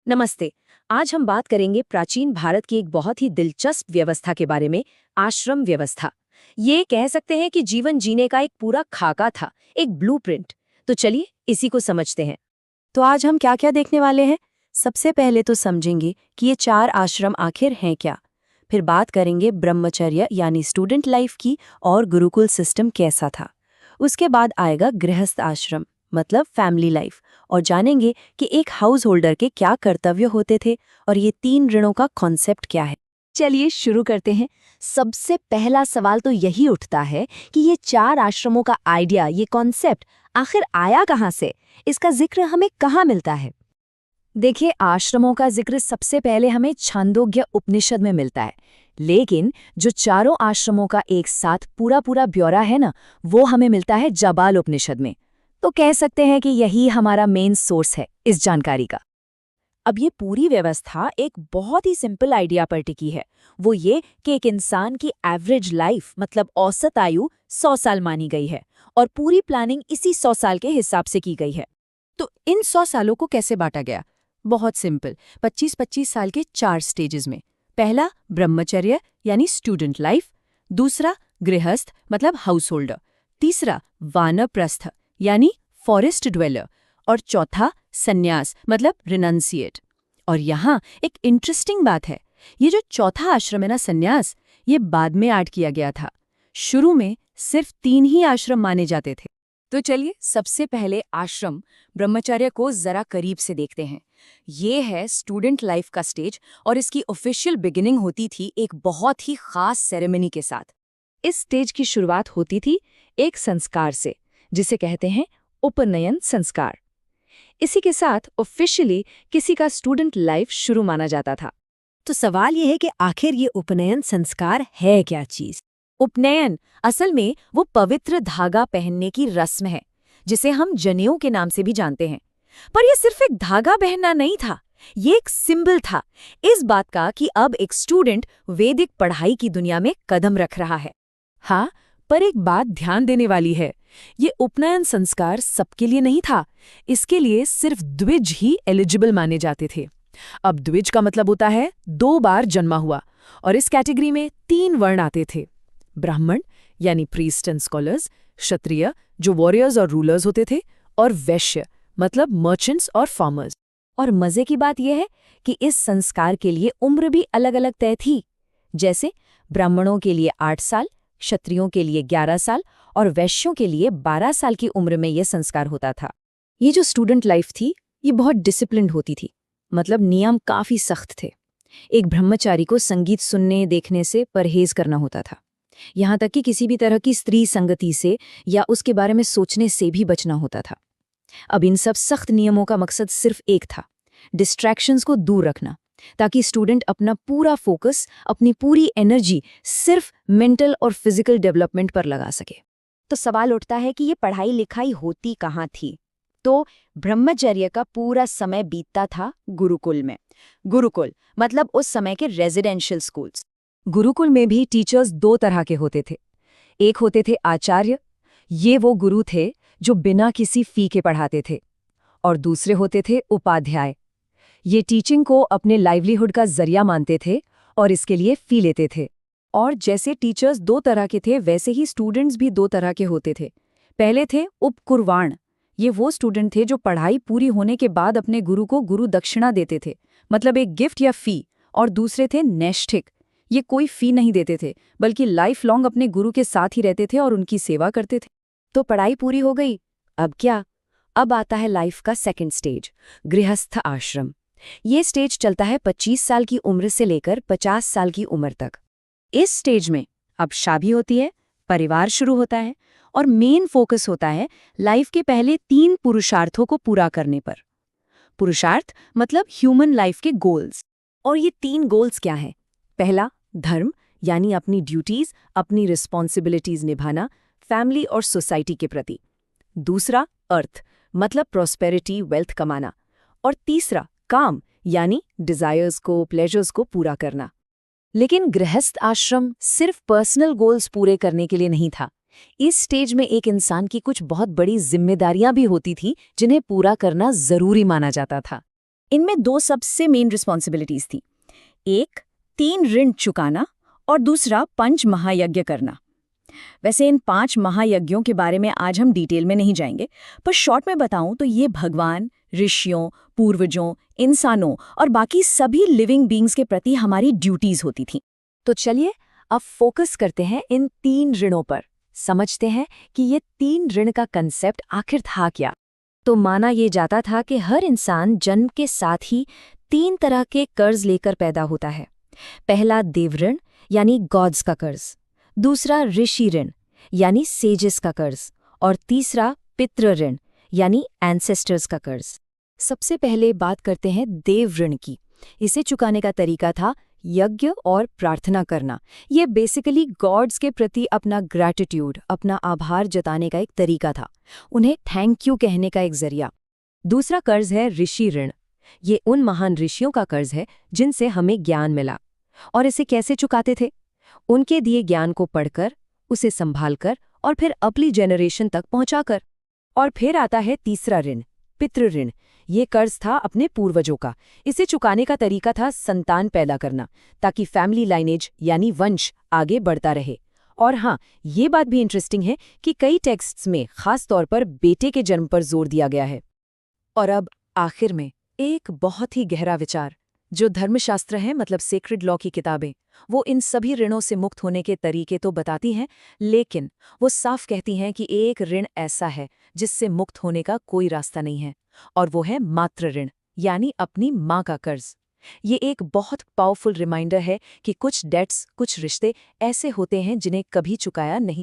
नमस्ते। आज हम बात करेंगे प्राचीन भारत की एक बहुत ही दिलचस्प व्यवस्था के बारे में, आश्रम व्यवस्था। ये कह सकते हैं कि जीवन जीने का एक पूरा खाका था, एक ब्लूप्रिंट। तो चलिए इसी को समझते हैं। तो आज हम क्या क्या देखने वाले हैं। सबसे पहले तो समझेंगे कि ये 4 आश्रम आखिर हैं क्या। फिर बात करेंगे ब्रह्मचर्य यानी स्टूडेंट लाइफ की और गुरुकुल सिस्टम कैसा था। उसके बाद आएगा गृहस्थ आश्रम मतलब फैमिली लाइफ, और जानेंगे कि एक हाउस होल्डर के क्या कर्तव्य होते थे और ये 3 ऋणों का कॉन्सेप्ट क्या है। चलिए शुरू करते हैं। सबसे पहला सवाल तो यही उठता है कि ये 4 आश्रमों का आइडिया, ये कॉन्सेप्ट आखिर आया कहाँ से? इसका जिक्र हमें कहाँ मिलता है? देखिए, आश्रमों का जिक्र सबसे पहले हमें छांदोग्य उपनिषद में मिलता है, लेकिन जो चारों आश्रमों का एक साथ पूरा पूरा ब्यौरा है ना, वो हमें मिलता है जाबाल उपनिषद में। तो कह सकते हैं कि यही हमारा मेन सोर्स है इस जानकारी का। अब ये पूरी व्यवस्था एक बहुत ही सिंपल आइडिया पर टिकी है। वो ये कि एक इंसान की एवरेज लाइफ मतलब औसत आयु 100 साल मानी गई है और पूरी प्लानिंग इसी 100 साल के हिसाब से की गई है। तो इन 100 सालों को कैसे बांटा गया? बहुत सिंपल, 25-25 साल के 4 स्टेजेस में। पहला ब्रह्मचर्य यानी स्टूडेंट लाइफ, दूसरा गृहस्थ मतलब हाउस होल्डर, तीसरा वानप्रस्थ यानी फॉरेस्ट ड्वेलर, और चौथा सन्यास मतलब रिनंसिएट। और यहाँ एक इंटरेस्टिंग बात है, ये जो चौथा आश्रम है ना सन्यास, ये बाद में ऐड किया गया था। शुरू में सिर्फ 3 ही आश्रम माने जाते थे। तो चलिए सबसे पहले आश्रम ब्रह्मचर्य को जरा करीब से देखते हैं। ये है स्टूडेंट लाइफ का स्टेज और इसकी ऑफिशियल बिगिनिंग होती थी एक बहुत ही खास सेरेमनी के साथ। इस स्टेज की शुरुआत होती थी एक संस्कार से, जिसे कहते हैं उपनयन संस्कार। इसी के साथ ऑफिशियली किसी का स्टूडेंट लाइफ शुरू माना जाता था। तो सवाल ये है कि आखिर ये उपनयन संस्कार है क्या चीज? उपनयन असल में वो पवित्र धागा पहनने की रस्म है, जिसे हम जनेऊ के नाम से भी जानते हैं। पर यह सिर्फ एक धागा पहनना नहीं था, ये एक सिंबल था इस बात का कि अब एक स्टूडेंट वैदिक पढ़ाई की दुनिया में कदम रख रहा है। हाँ, पर एक बात ध्यान देने वाली है, ये उपनयन संस्कार सबके लिए नहीं था। इसके लिए सिर्फ द्विज ही एलिजिबल माने जाते थे। अब द्विज का मतलब होता है 2 बार जन्मा हुआ, और इस कैटेगरी में 3 वर्ण आते थे। ब्राह्मण यानी प्रीस्ट एंड स्कॉलर्स, क्षत्रिय जो वॉरियर्स और रूलर्स होते थे, और वैश्य मतलब मर्चेंट्स और फार्मर्स। और मजे की बात यह है कि इस संस्कार के लिए उम्र भी अलग अलग तय थी। जैसे ब्राह्मणों के लिए 8 साल, क्षत्रियों के लिए 11 साल और वैश्यों के लिए 12 साल की उम्र में यह संस्कार होता था। ये जो स्टूडेंट लाइफ थी, ये बहुत डिसिप्लिन्ड होती थी, मतलब नियम काफी सख्त थे। एक ब्रह्मचारी को संगीत सुनने देखने से परहेज करना होता था, यहाँ तक कि किसी भी तरह की स्त्री संगति से या उसके बारे में सोचने से भी बचना होता था। अब इन सब सख्त नियमों का मकसद सिर्फ एक था, डिस्ट्रैक्शंस को दूर रखना, ताकि स्टूडेंट अपना पूरा फोकस, अपनी पूरी एनर्जी सिर्फ मेंटल और फिजिकल डेवलपमेंट पर लगा सके। तो सवाल उठता है कि ये पढ़ाई लिखाई होती कहाँ थी? तो ब्रह्मचर्य का पूरा समय बीतता था गुरुकुल में। गुरुकुल मतलब उस समय के रेजिडेंशियल स्कूल्स। गुरुकुल में भी टीचर्स 2 तरह के होते थे। एक होते थे आचार्य, ये वो गुरु थे जो बिना किसी फी के पढ़ाते थे, और दूसरे होते थे उपाध्याय। ये टीचिंग को अपने लाइवलीहुड का जरिया मानते थे और इसके लिए फी लेते थे। और जैसे टीचर्स 2 तरह के थे, वैसे ही स्टूडेंट्स भी 2 तरह के होते थे। पहले थे उपकुर्वाण, ये वो स्टूडेंट थे जो पढ़ाई पूरी होने के बाद अपने गुरु को गुरु दक्षिणा देते थे, मतलब एक गिफ्ट या फी। और दूसरे थे नैष्ठिक, ये कोई फी नहीं देते थे, बल्कि लाइफ लॉन्ग अपने गुरु के साथ ही रहते थे और उनकी सेवा करते थे। तो पढ़ाई पूरी हो गई, अब क्या? अब आता है लाइफ का सेकंड स्टेज, गृहस्थ आश्रम। ये स्टेज चलता है 25 साल की उम्र से लेकर 50 साल की उम्र तक। इस स्टेज में अब शादी होती है, परिवार शुरू होता है, और मेन फोकस होता है लाइफ के पहले 3 पुरुषार्थों को पूरा करने पर। पुरुषार्थ मतलब ह्यूमन लाइफ के गोल्स। और ये 3 गोल्स क्या हैं? पहला धर्म, यानी अपनी ड्यूटीज, अपनी रिस्पॉन्सिबिलिटीज निभाना फैमिली और सोसाइटी के प्रति। दूसरा अर्थ मतलब प्रॉस्पेरिटी, वेल्थ कमाना। और तीसरा काम, यानी डिजायर्स को, प्लेजर्स को पूरा करना। लेकिन गृहस्थ आश्रम सिर्फ पर्सनल गोल्स पूरे करने के लिए नहीं था। इस स्टेज में एक इंसान की कुछ बहुत बड़ी जिम्मेदारियां भी होती थी, जिन्हें पूरा करना जरूरी माना जाता था। इनमें 2 सबसे मेन रिस्पॉन्सिबिलिटीज थी। एक 3 ऋण चुकाना और दूसरा 5 महायज्ञ करना। वैसे इन 5 महायज्ञों के बारे में आज हम डिटेल में नहीं जाएंगे, पर शॉर्ट में बताऊं तो ये भगवान, ऋषियों, पूर्वजों, इंसानों और बाकी सभी लिविंग बीइंग्स के प्रति हमारी ड्यूटीज होती थी। तो चलिए अब फोकस करते हैं इन 3 ऋणों पर, समझते हैं कि ये 3 ऋण का कंसेप्ट आखिर था क्या। तो माना ये जाता था कि हर इंसान जन्म के साथ ही 3 तरह के कर्ज लेकर पैदा होता है। पहला देव ऋण यानी गॉड्स का कर्ज, दूसरा ऋषि ऋण यानी सेजेस का कर्ज और तीसरा पितृ ऋण यानी एंसेस्टर्स का कर्ज। सबसे पहले बात करते हैं देव ऋण की। इसे चुकाने का तरीका था यज्ञ और प्रार्थना करना। ये बेसिकली गॉड्स के प्रति अपना ग्रैटिट्यूड, अपना आभार जताने का एक तरीका था, उन्हें थैंक यू कहने का एक जरिया। दूसरा कर्ज है ऋषि ऋण। ये उन महान ऋषियों का कर्ज है जिनसे हमें ज्ञान मिला। और इसे कैसे चुकाते थे? उनके दिए ज्ञान को पढ़कर, उसे संभालकर और फिर अगली जनरेशन तक पहुंचाकर। और फिर आता है तीसरा ऋण, पितृ ऋण। ये कर्ज था अपने पूर्वजों का। इसे चुकाने का तरीका था संतान पैदा करना, ताकि फैमिली लाइनेज यानी वंश आगे बढ़ता रहे। और हाँ, ये बात भी इंटरेस्टिंग है कि कई टेक्स्ट्स में खास तौर पर बेटे के जन्म पर जोर दिया गया है। और अब आखिर में एक बहुत ही गहरा विचार, जो धर्मशास्त्र है, मतलब सेक्रेड लॉ की किताबें, वो इन सभी ऋणों से मुक्त होने के तरीके तो बताती हैं, लेकिन वो साफ कहती हैं कि एक ऋण ऐसा है जिससे मुक्त होने का कोई रास्ता नहीं है, और वो है मातृ ऋण यानी अपनी माँ का कर्ज। ये एक बहुत पावरफुल रिमाइंडर है कि कुछ डेट्स, कुछ रिश्ते ऐसे होते हैं जिन्हें कभी चुकाया नहीं